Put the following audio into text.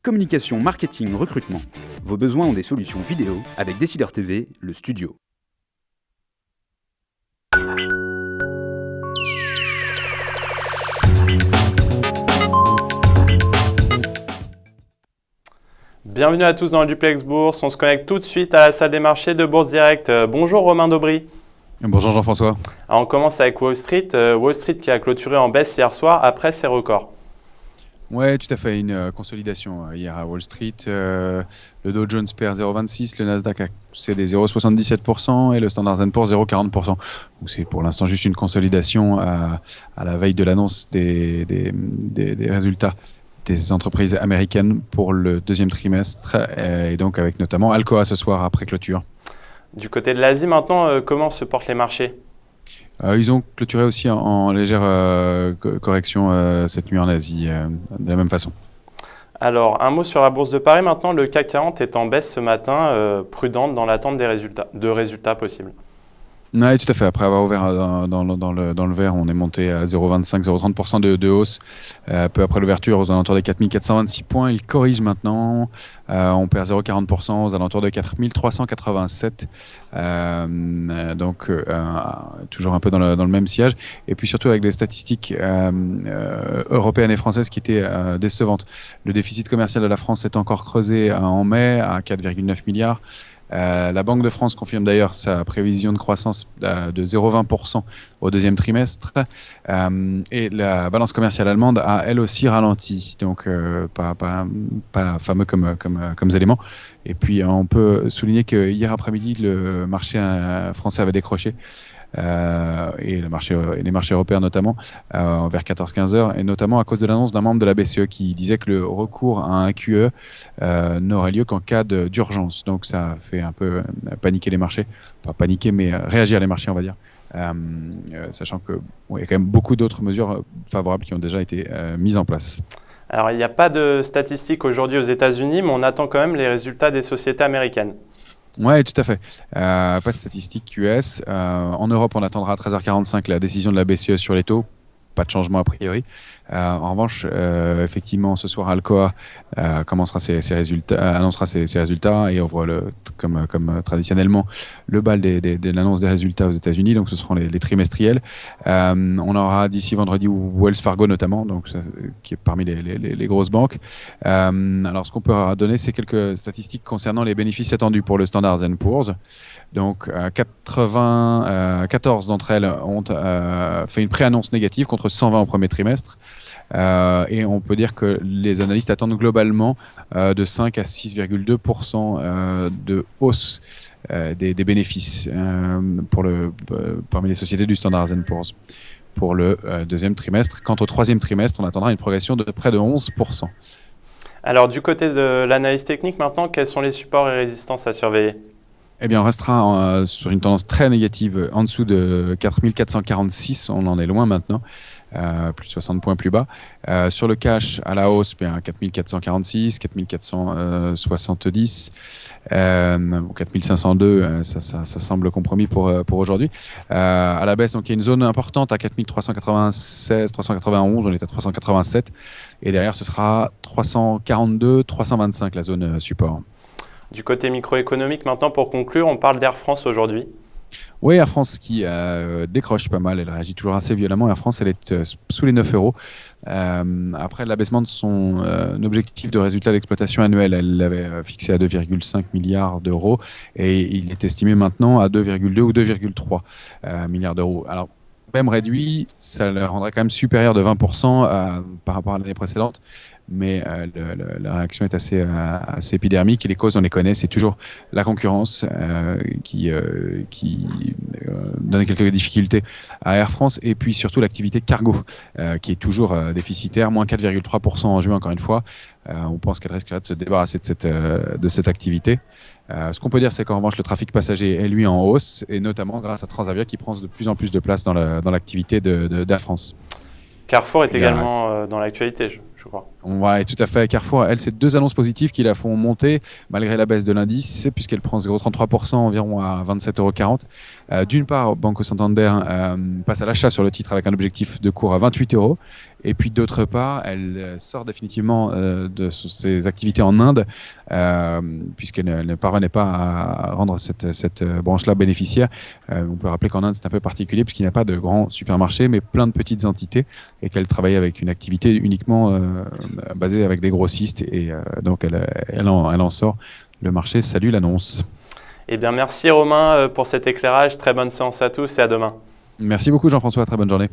Communication, marketing, recrutement. Vos besoins ont des solutions vidéo avec Décideur TV, le studio. Bienvenue à tous dans le Duplex Bourse. On se connecte tout de suite à la salle des marchés de Bourse Direct. Bonjour Romain Daubry. Bonjour Jean-François. Alors on commence avec Wall Street. Wall Street qui a clôturé en baisse hier soir après ses records. Oui, tout à fait. Une consolidation hier à Wall Street. Le Dow Jones perd 0,26, le Nasdaq a cédé 0,77% et le Standard & Poor's 0,40%. Donc c'est pour l'instant juste une consolidation à la veille de l'annonce des résultats des entreprises américaines pour le deuxième trimestre et donc avec notamment Alcoa ce soir après clôture. Du côté de l'Asie maintenant, comment se portent les marchés ? Ils ont clôturé aussi en légère correction cette nuit en Asie, de la même façon. Alors, un mot sur la bourse de Paris maintenant. Le CAC 40 est en baisse ce matin, prudente dans l'attente des résultats possibles. Oui, tout à fait. Après avoir ouvert dans le vert, on est monté à 0,25, 0,30% de hausse. Peu après l'ouverture, aux alentours des 4426 points. Il corrige maintenant. On perd 0,40% aux alentours de 4387. Donc, toujours un peu dans le même sillage. Et puis surtout avec des statistiques européennes et françaises qui étaient décevantes. Le déficit commercial de la s'est encore creusé en mai à 4,9 milliards. La Banque de France confirme d'ailleurs sa prévision de croissance de 0,20% au deuxième trimestre et la balance commerciale allemande a elle aussi ralenti, donc pas fameux comme élément. Et puis on peut souligner que hier après-midi le marché français avait décroché. Et les marchés européens notamment vers 14-15 heures, et notamment à cause de l'annonce d'un membre de la BCE qui disait que le recours à un QE n'aurait lieu qu'en cas d'urgence. Donc ça fait un peu paniquer les marchés, pas paniquer mais réagir les marchés on va dire, sachant qu'il y a quand même beaucoup d'autres mesures favorables qui ont déjà été mises en place. Alors il n'y a pas de statistiques aujourd'hui aux États-Unis, mais on attend quand même les résultats des sociétés américaines. Oui, tout à fait. Pas de statistiques US. En Europe, on attendra à 13h45 la décision de la BCE sur les taux. Pas de changement a priori. En revanche, effectivement, ce soir, Alcoa annoncera ses résultats et ouvre comme traditionnellement le bal de l'annonce des résultats aux États-Unis. Donc, ce seront les trimestriels. On aura d'ici vendredi Wells Fargo notamment, donc qui est parmi les grosses banques. Alors, ce qu'on peut donner, c'est quelques statistiques concernant les bénéfices attendus pour le Standard & Poor's. Donc, 14 d'entre elles ont fait une pré-annonce négative contre 120 au premier trimestre. Et on peut dire que les analystes attendent globalement de 5 à 6,2% de hausse des bénéfices parmi les sociétés du Standard & Poor's pour le deuxième trimestre. Quant au troisième trimestre, on attendra une progression de près de 11%. Alors du côté de l'analyse technique maintenant, quels sont les supports et résistances à surveiller ? Eh bien, on restera sur une tendance très négative en dessous de 4446, on en est loin maintenant. Plus de 60 points plus bas. Sur le cash, à la hausse, 4446, 4470, 4502, ça semble compromis pour aujourd'hui. À la baisse, donc, il y a une zone importante à 4396, 391, on est à 387. Et derrière, ce sera 342, 325, la zone support. Du côté microéconomique, maintenant, pour conclure, on parle d'Air France aujourd'hui. Oui, Air France qui décroche pas mal, elle réagit toujours assez violemment. Air France, elle est sous les 9 euros. Après l'abaissement de son objectif de résultat d'exploitation annuel, elle l'avait fixé à 2,5 milliards d'euros et il est estimé maintenant à 2,2 ou 2,3 milliards d'euros. Alors, même réduit, ça le rendrait quand même supérieur de 20% par rapport à l'année précédente. Mais la réaction est assez épidermique et les causes on les connaît, c'est toujours la concurrence qui donne quelques difficultés à Air France et puis surtout l'activité cargo qui est toujours déficitaire, moins 4,3% en juin encore une fois. On pense qu'elle risquerait de se débarrasser de cette activité. Ce qu'on peut dire, c'est qu'en revanche, le trafic passager est lui en hausse et notamment grâce à Transavia qui prend de plus en plus de place dans l'activité d'Air France. Carrefour est également dans l'actualité, je crois. Ouais, tout à fait. Carrefour, elle, c'est deux annonces positives qui la font monter malgré la baisse de l'indice, puisqu'elle prend 0,33% environ à 27,40 €. D'une part, Banco Santander passe à l'achat sur le titre avec un objectif de cours à 28 €. Et puis d'autre part, elle sort définitivement de ses activités en Inde, puisqu'elle ne parvenait pas à rendre cette branche-là bénéficiaire. On peut rappeler qu'en Inde, c'est un peu particulier, puisqu'il n'y a pas de grands supermarchés, mais plein de petites entités, et qu'elle travaillait avec une activité uniquement basée avec des grossistes, et donc elle en sort. Le marché salue l'annonce. Eh bien, merci Romain pour cet éclairage. Très bonne séance à tous et à demain. Merci beaucoup Jean-François, très bonne journée.